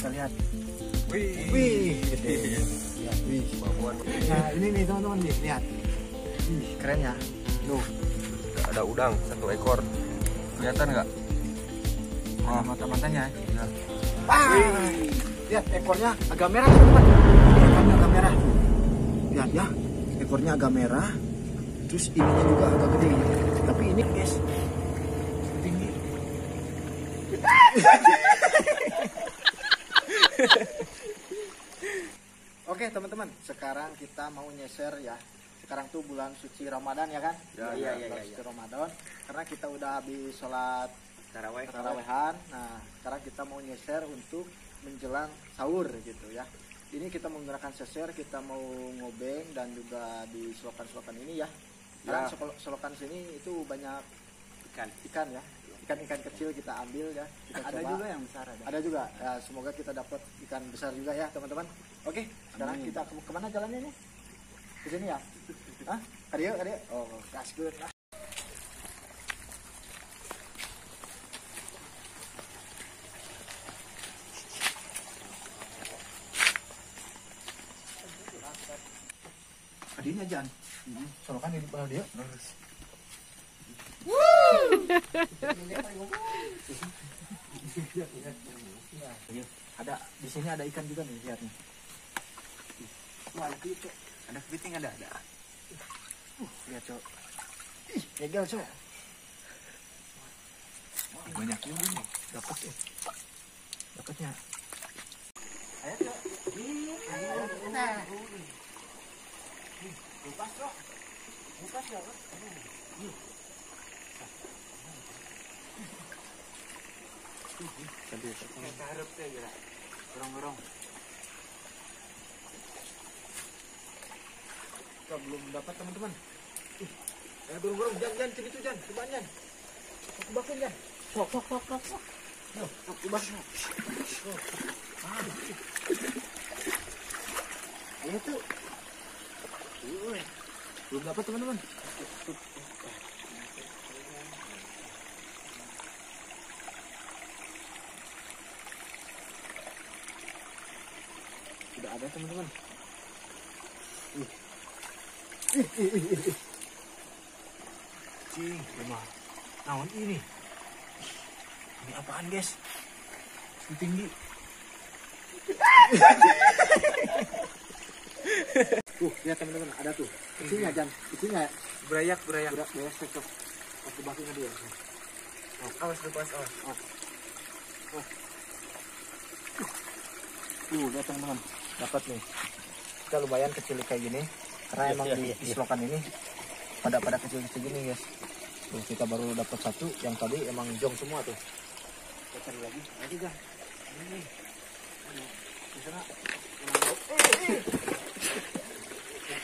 kita lihat. Wih, gede. Lihat, wih. Nah, ini nih teman-teman nih, lihat. Wih, keren ya. Tuh, ada udang 1 ekor. Kelihatan nggak? ada Oh, mata-matanya. iya. Lihat ekornya agak merah teman-teman. Ekornya agak merah. Lihat ya, ekornya agak merah. Terus ininya juga agak gede. Tapi ini guys, tinggi. Oke teman-teman, sekarang kita mau nyeser ya. Sekarang tuh bulan suci Ramadan ya kan? Iya. Bulan suci Ramadan. Karena kita udah habis sholat Taraweh. tarawehan. Nah, sekarang kita mau nyeser untuk menjelang sahur gitu ya. Ini kita menggunakan seser, kita mau ngobeng dan juga di selokan-selokan ini ya. Karena selokan sini itu banyak ikan ya. Ikan-ikan kecil kita ambil ya. Kita Ada coba. juga yang besar ada. Ada juga. Ya, semoga kita dapat ikan besar juga ya, teman-teman. Oke, sekarang kita kemana jalannya nih? Ke sini ya? Hah? Kadia? Oh, that's good. Kadinya Jan. Solokan di depan dia. Ada di sini ada ikan juga nih, lihat nih. Wah, itu Ada kepiting ada. lihat cok. Ih, legal cok. Banyak juga nih. Dapat ya. Dapatnya. Ayo cok. Nah. Lepas cok. Lepas ya. Harap teh ya. Gorong-gorong. Kita belum dapat teman-teman. Ayo burung-burung, Jan, cek itu Jan, coba Jan. Aku bakin Jan. Sok. Yo, aku bakin. Ayo tuh. Belum dapat teman-teman. Sudah ada teman-teman. Cing, lemah. Naon ini? Ini apaan guys? Itu tinggi. Tuh, lihat teman-teman, ada tuh. Kecilnya Jan, kecilnya. Berayak. Berat cocok. Aku bakin dia. Awas lepas, awas. Lihat teman-teman, dapat nih. Kita lumayan kecil kayak gini. Karena emang di selokan ini pada kecil-kecil gini guys. Tuh, kita baru dapat satu, yang tadi emang jong semua tuh. Kita cari lagi Jan. Ini. Di sana.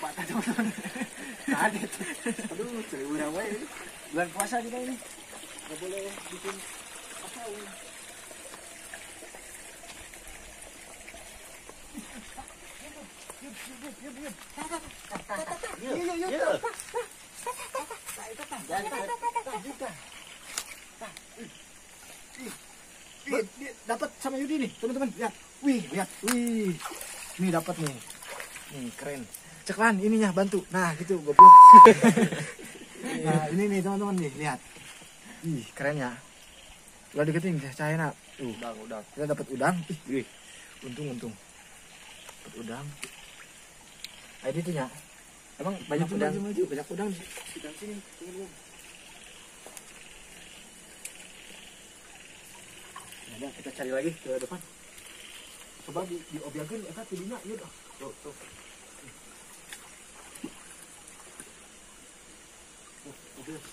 Patah teman-teman. Kaget. Aduh, cari berapa ini? Bulan puasa kita ini. Gak boleh bikin apa ini. Dapat sama Yudi nih, teman-teman. Lihat. Lihat. Nih dapat nih. Nih, keren. Ceklan ininya bantu. Nah, gitu goblok. Nah, ini nih teman-teman nih, lihat. Keren ya. Kalau deketin cahaya nak. Udang. Kita dapat udang. Untung. Dapat udang. Ayo itu nya. Emang banyak udang. Banyak udang di sekitar sini. Nah, kita cari lagi ke depan. Coba diobiakin eta tidinya ieu dah. Tuh. Terus.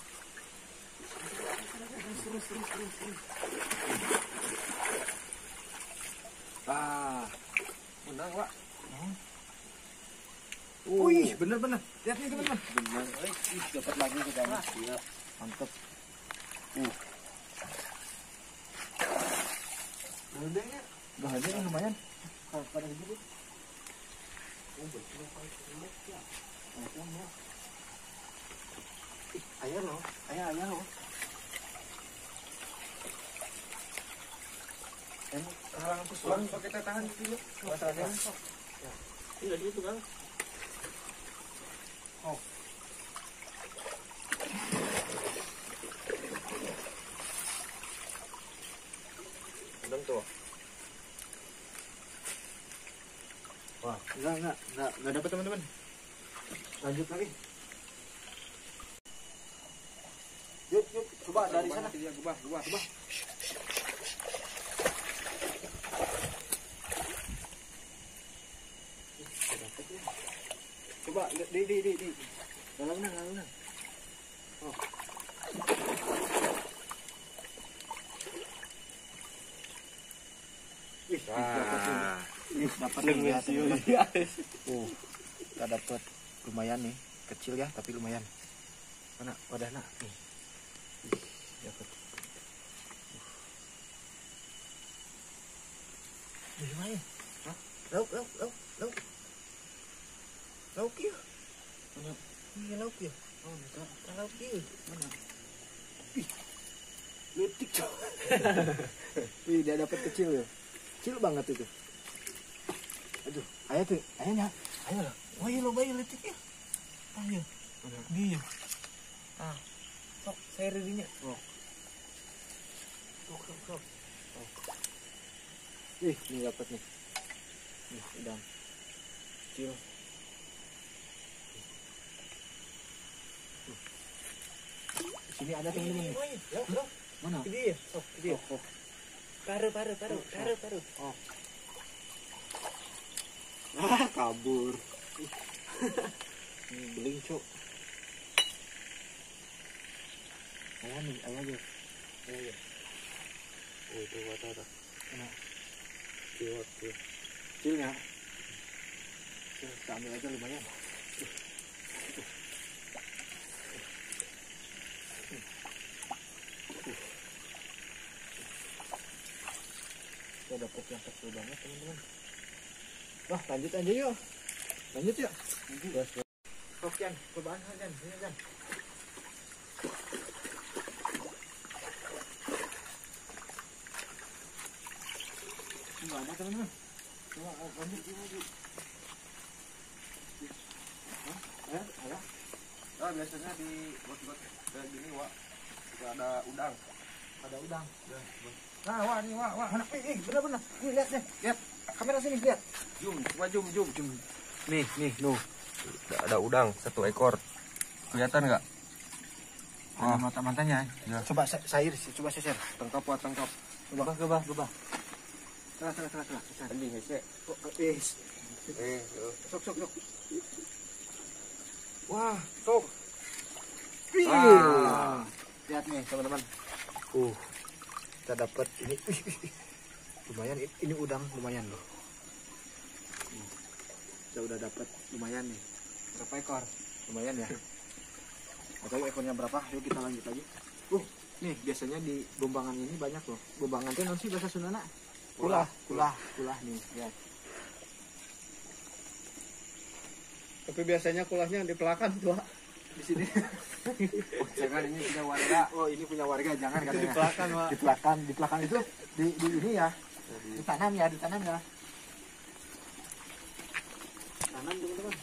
Menang, Wak. Wih, bener-bener. Lihat nih teman-teman. Benar. Dapat lagi kita. Iya, mantap. Gedenya. Bahagia yang lumayan. Kalau pada gitu. Ayah loh. halang pusuan sok kita tahan dulu. Masalahnya sok. Iya gitu kan. Oh. Udang tuh. Wah, enggak dapat teman-teman. Lanjut lagi. Yuk, coba dari sana. Dia gubah. Coba di. Dalam. Oh. Wih, dapat lihat. Kita dapat lumayan nih, kecil ya tapi lumayan. Mana wadahnya nih? Dapat. Lumayan. Hah? Lauk. Lauk ya? Mana? Iya lauk ya. Oh, enggak. Lauk ya. Mana? Ih. Letik coy. Wih, dia dapat kecil ya. Kecil banget itu. Aduh, ayahnya. Ayo lah. Oh iya lo bayi letik ya. Ayo. Dia. Sok, saya ready-nya. Oh. Sok. Ih, ini dapat nih. Nih, udang. Kecil. Sini ada teman-teman. Mana? Ini ya. Oh, ini ya. Oh. Taruh. Oh. Kabur. Beling, Cok. Ayah aja. Oh, itu wadah. Mana? Kecilnya. Kita ambil aja lumayan. Kita dapat yang kecil banget teman-teman. Wah, lanjut aja yuk. Lanjut yuk. Oke, cobaan Jan. Sini Jan. Enggak ada teman-teman. Coba lanjut. Ada? Ah, biasanya di buat kayak gini, Wak. Ada udang. Ada udang. Nah, wah. Mana? Bener. Nih, lihat. Kamera sini, lihat. Zoom. Nih, nuh. Ada udang 1 ekor. Kelihatan nggak? Ada mata-matanya. Ya. Coba saya share. Tangkap. Coba. Tengah. Anjing hese. Sok. Wah, sok. Lihat nih, teman-teman. Kita dapat ini. Lumayan, ini udang lumayan loh. Kita udah dapat lumayan nih. Berapa ekor? Lumayan ya. Nggak tahu ekornya berapa. Yuk kita lanjut lagi. Nih biasanya di gombangan ini banyak loh. Gombangan itu nanti bahasa Sundana. Kulah nih, lihat. Tapi biasanya kulahnya di pelakan tuh, Wak. Di sini. Jangan, ini punya warga. Oh, ini punya warga, jangan katanya. Di pelakan, Wak. Di pelakan itu di ini ya. Ditanam ya. Tanam teman-teman.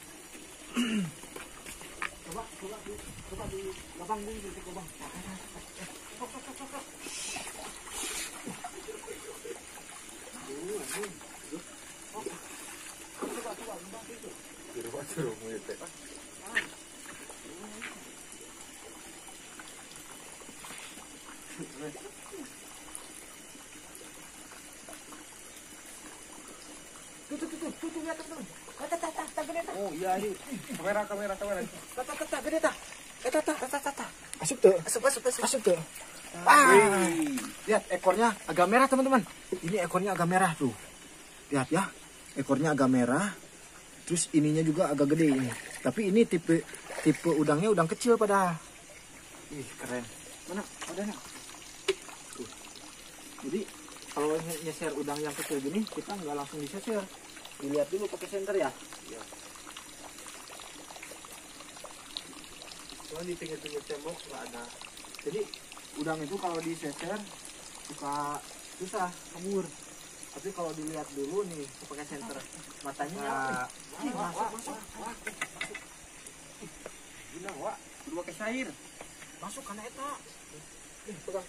Coba di lapang dulu di lubang. Tuh lihat teman. Oh iya, ini kamera. Gede ta. Masuk tuh. Lihat ekornya agak merah teman-teman. Ini ekornya agak merah tuh. Lihat ya, ekornya agak merah. Terus ininya juga agak gede ini. Tapi ini tipe udangnya udang kecil pada. Ih, keren. Mana wadahnya? Jadi kalau nyeser udang yang kecil gini, kita nggak langsung diseser. Dilihat dulu pakai senter ya. Iya. Soalnya di pinggir-pinggir tembok nggak ada. Jadi udang itu kalau diseser suka susah kabur. Tapi kalau dilihat dulu nih, pakai senter matanya. Masuk. Gila, Wak. Kudu pakai cair. Masuk karena eta. Pegang.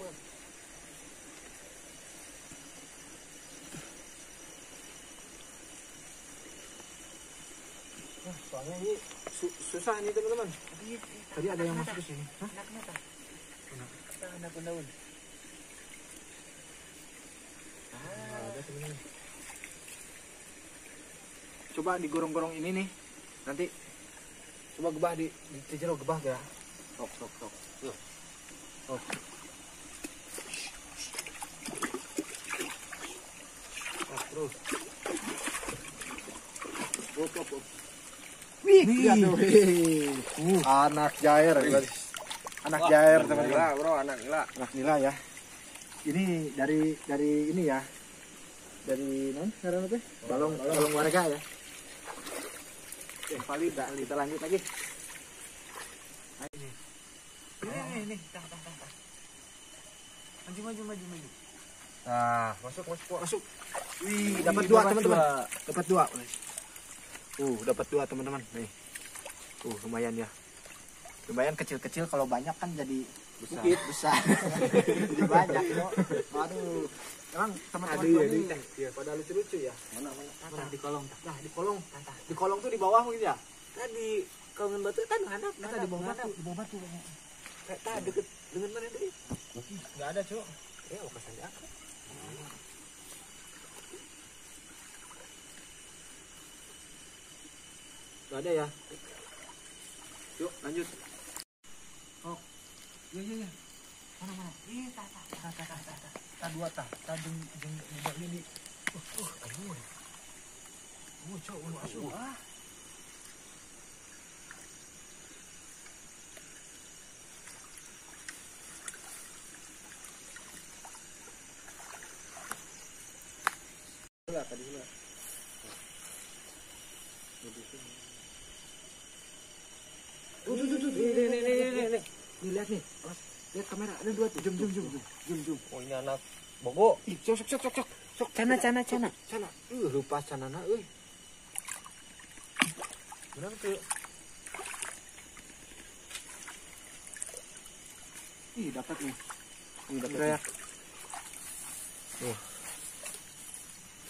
Nah, soalnya ini susah nih teman-teman. Tadi ada yang masuk ke sini. Hah? Anak daun. Ada teman-teman. Coba digorong-gorong ini nih. Nanti coba gebah di jero gebah ya. Sok. Oh. Terus. Op. Wih, anak jair, guys. Anak jair teman-teman. Gila, bro, anak gila. Anak nila ya. Ini dari ini ya. Dari non karena apa? Balong warga ya. Paling kita lanjut lagi. Ini. Tah. Maju. Nah, masuk. Wih, dapat dua teman-teman. Dapat dua. Dapat dua teman-teman. Nih. Lumayan ya. Lumayan kecil-kecil, kalau banyak kan jadi besar. Jadi banyak loh. Aduh. Emang teman-teman ini pada lucu-lucu ya. Mana? Di kolong. Nah, di kolong. Di kolong tuh di bawah mungkin ya? Tadi kolongan batu kan hadap. Di bawah batu. Kata deket dengan mana tadi? Enggak ada, Cuk. Ya, lokasinya aku. Enggak ada ya. Yuk, lanjut. Oh. Iya. Mana? Ih, tah. Ta dua tah. Ta jeung ini. Aduh. Cok, asuh. Tadi dulu. Tuh. Nih, lihat nih. Lihat kamera, ada dua tuh. Jum. Oh, ini anak bogo. Ih, sok. Cana. Cana. Lupa canana euy. Benar tuh. Ih, dapat nih. Dapat ya.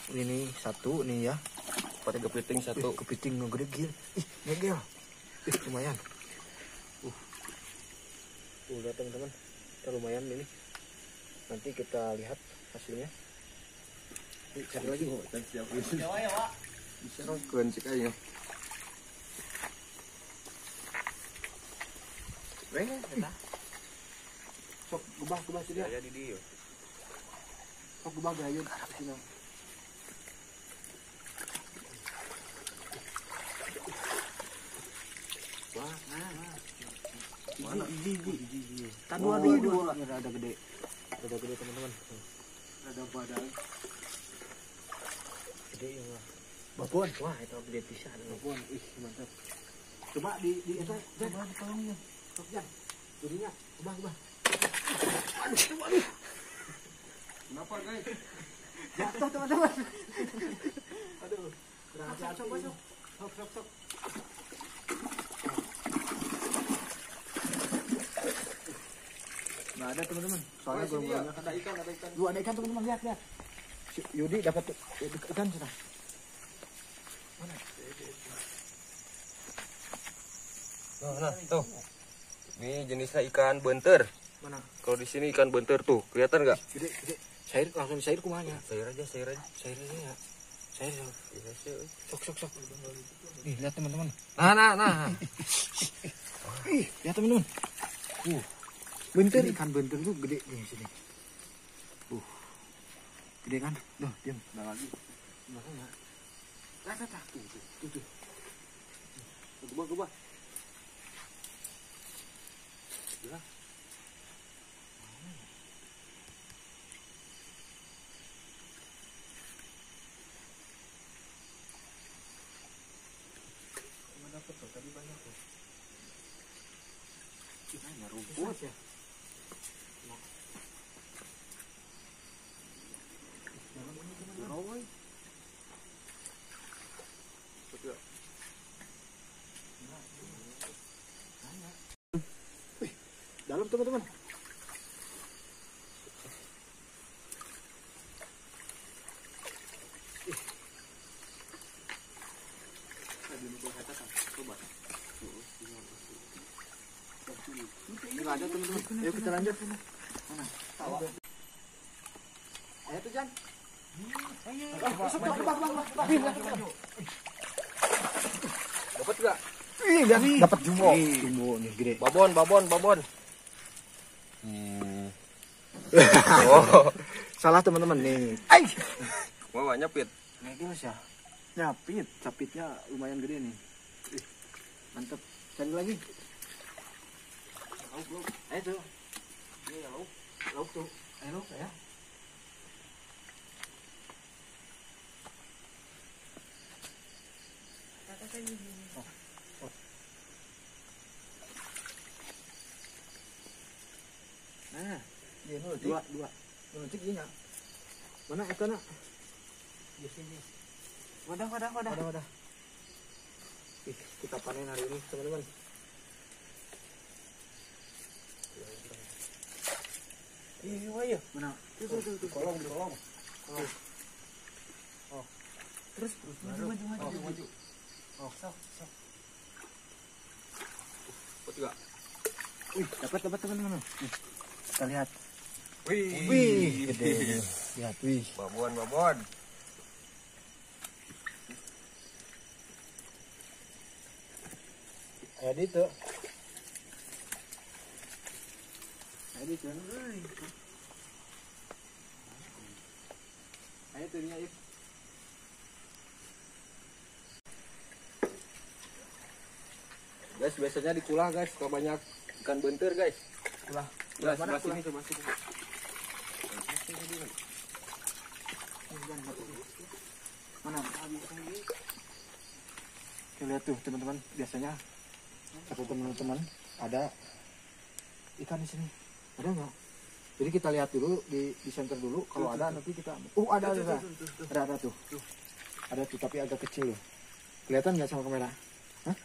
Ini satu nih ya. Pakai kepiting satu. Kepiting gede gil. Ih, ngegel. Lumayan. Udah teman-teman. Lumayan ini. Nanti kita lihat hasilnya. Cari lagi. Siap. Bisa keren sih kayaknya. Sok gebah sih dia. Ya di dia. Sok gebah gayun. Sini. Wah, Mana? Gigi. Dua. Ada gede. Ada gede teman-teman. Ada badan. Gede ya. Babon. Wah, itu gede pisan. Babon. Ih, mantap. Coba di eta, coba di kolongnya. Sok jan. Jadinya gebah. Aduh. Kenapa, guys? Jatuh teman-teman. Aduh. Coba. Sok. Nggak ada teman-teman. Soalnya belum ada ikan. Ada ikan teman-teman, lihat. Yudi dapat ikan sudah. Mana? Nah, tuh. Ini jenisnya ikan benter. Mana? Kalau di sini ikan benter tuh, kelihatan nggak? Gede. Cair langsung cair kumanya. Cair aja ya. Cair. Sok. Nih, lihat teman-teman. Nah. Ih, lihat teman-teman. Benter. Ikan benter tuh gede di sini. Gede kan? Tuh, diam. Nah lagi. Makanya. Lihat. Tuh. Gebah. Gila. Dapat tuh, tadi banyak tuh. Ini rumput ya. teman-teman. Nggak ada teman-teman. Ayo kita lanjut. Mana? Tawa. Ayo tuh Jan. Masuk bang. Dapat enggak? Ih, dapat jumbo. Jumbo nih gede. Babon. Oh, salah teman-teman nih. Wah, nyepit. Nah, gimana sih ya? Nyapit, capitnya lumayan gede nih. Mantep. Cari lagi. Lauk. Ayo tuh. Ini lauk. Lauk tuh. Ayo lauk ya. Nah, dia dua. Nuncik dia nggak? Mana ikannya? Di sini. Wadah. Ih, kita panen hari ini, teman-teman. Iya. Mana? Tuh. Kolong. Oh. Terus maju. Oh, sok. Dapat enggak? Wih, dapat teman-teman. Nih, kita lihat. Wih, gede. Lihat, wih. Babon. Ayo itu. Ayo tuh nya, Guys, biasanya di kulah guys, kalau banyak ikan bentir guys. Kulah. Guys, Mana sebelah sini. Mana? Kita lihat tuh teman-teman, biasanya satu teman-teman ada ikan di sini. Ada nggak? Jadi kita lihat dulu di center dulu. Kalau ada nanti kita. Ada tuh. Ada tuh tapi agak kecil loh. Kelihatan nggak sama kamera? Hah?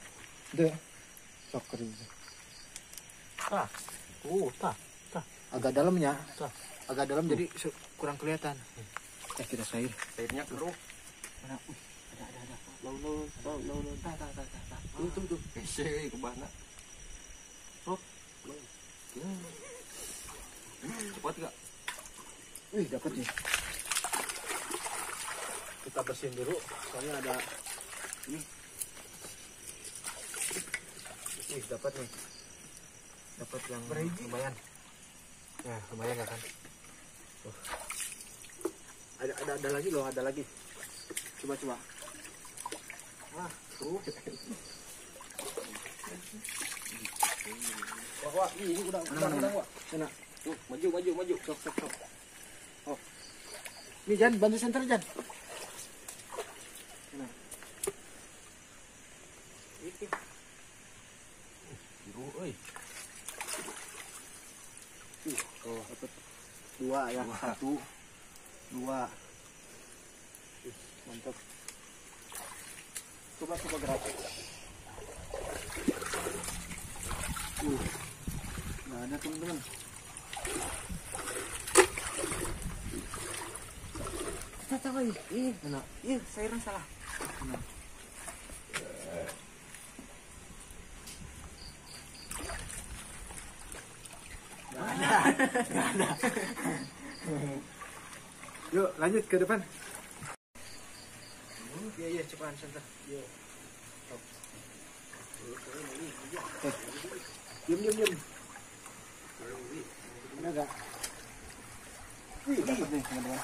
Itu ya? Sok kerja. Tah. Agak dalam ya. Agak dalam jadi kurang kelihatan. Kita cair. Cairnya keruh. Mana? Ada. Lalu. Tah. Tuh. Hese ke mana? Dapat enggak? Wih, dapat nih. Kita bersihin dulu, soalnya ada ini. Wih, dapat nih. Dapat yang lumayan. Ya, lumayan ya kan. Tuh. Ada lagi loh, ada lagi. Coba. Tuh. Wah, ini udah. Mana? Tuh, maju. Sok. Oh. Nih Jan, bantu center Jan. Mana? Ini. Biru euy. Oh, dapat 2 ya. 1 2. Mantap. Coba gerak. Nggak ada teman-teman. Mana? Iya, saya salah. Nggak ada. Yuk lanjut ke depan. Iya cepetan center. Diam. Ada nggak? Dapat nih teman-teman.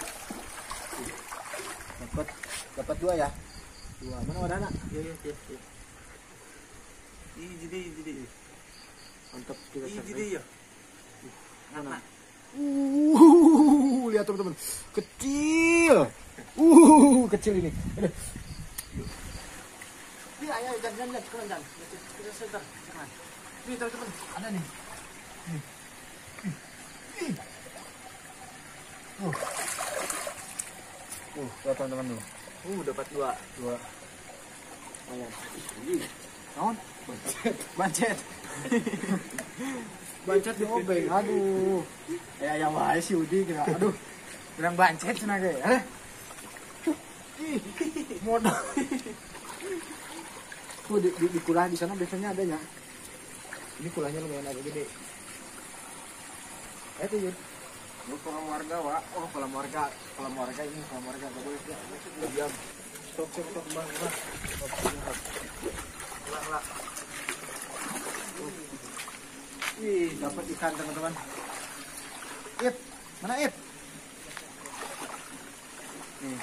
Dapat 2 ya. 2. Mana ada anak? Iya. Jadi. Mantap kita Jadi ya. Mana? Lihat teman-teman. Kecil. Kecil ini. Aduh. Ayo jangan. Kita center. Jangan. Nih teman-teman, ada nih. Lihat teman-teman tuh. Dapat 2. Ayan. Naon? Bancet. bancet di obeng. Aduh. Ya wae si Udi kira. Aduh. Kurang bancet cenah ge. Ih, modal. Tuh di kulah di sana biasanya adanya. Ini kulahnya lumayan agak gede. Itu Yud. Lu kolam warga, Wak. Oh, kolam warga ini kolam warga enggak boleh ya. Diam. Stop bang. Ulang. Wih, dapat ikan teman-teman. Ip, mana Ip? Nih,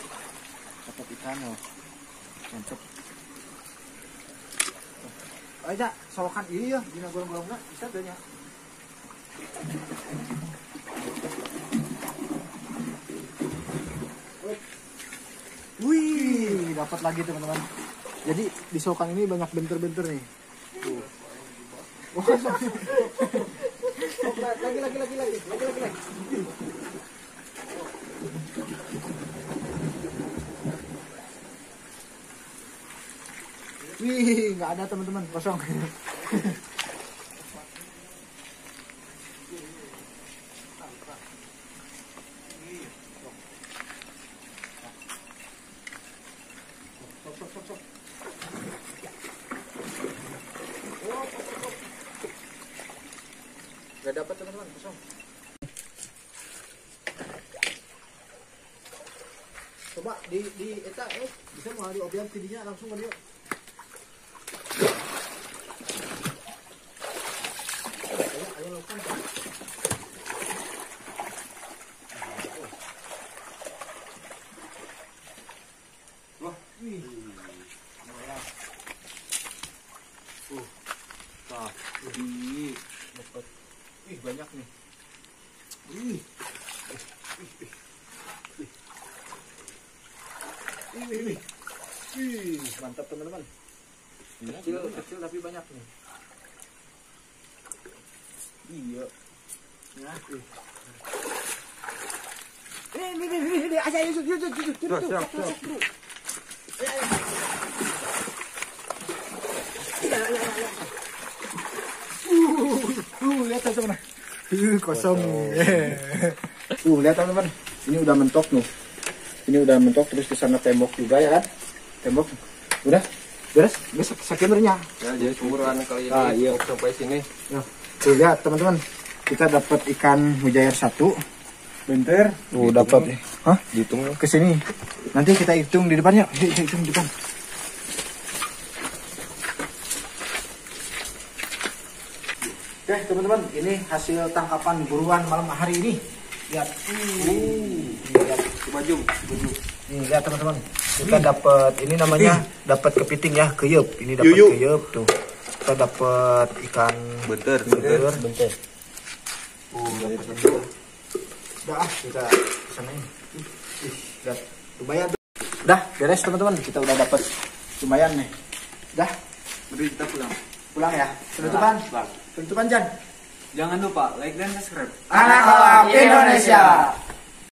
dapat ikan loh. Mantap. Aja, solokan ini ya, dina golong-golongna bisa teh nya. Wih, dapat lagi teman-teman. Jadi di solokan ini banyak bentur-bentur nih. Lagi. Wih, nggak ada teman-teman, kosong. Gak dapat teman-teman, kosong. Coba di eta bisa mau di obyek tidinya langsung ke dia. Ayo lakukan. Wah, wih. Tah, lebih dapat. Ih, banyak nih. Ih, mantap teman-teman. Kecil tapi banyak nih. Iya. Nah, ini aja yuk. Lihat teman-teman. Kosong. Lihat teman-teman. Ini udah mentok nih. Terus di sana tembok juga ya kan? Tembok. Udah. Beres sekimernya. Ya, jadi umuran kali ini iya. sampai sini. Nah, tuh lihat teman-teman. Kita dapat ikan mujair 1. Bentar. Dapat. Hah? Dihitung Ke sini. Nanti kita hitung di depannya. Hitung di depan. Oke teman-teman, ini hasil tangkapan buruan malam hari ini. Lihat. Lihat. Baju. Nih lihat teman-teman. Kita dapat ini namanya dapat kepiting ya, keyup. Ini dapat keyup tuh. Kita dapat ikan Bentar. Dapat itu. Udah kita sanain. Lihat. Lumayan. Udah beres teman-teman. Kita udah dapat lumayan nih. Udah. Mari kita pulang. Pulang ya. Penutupan Jan. Jangan lupa like dan subscribe. Anak Alam Indonesia.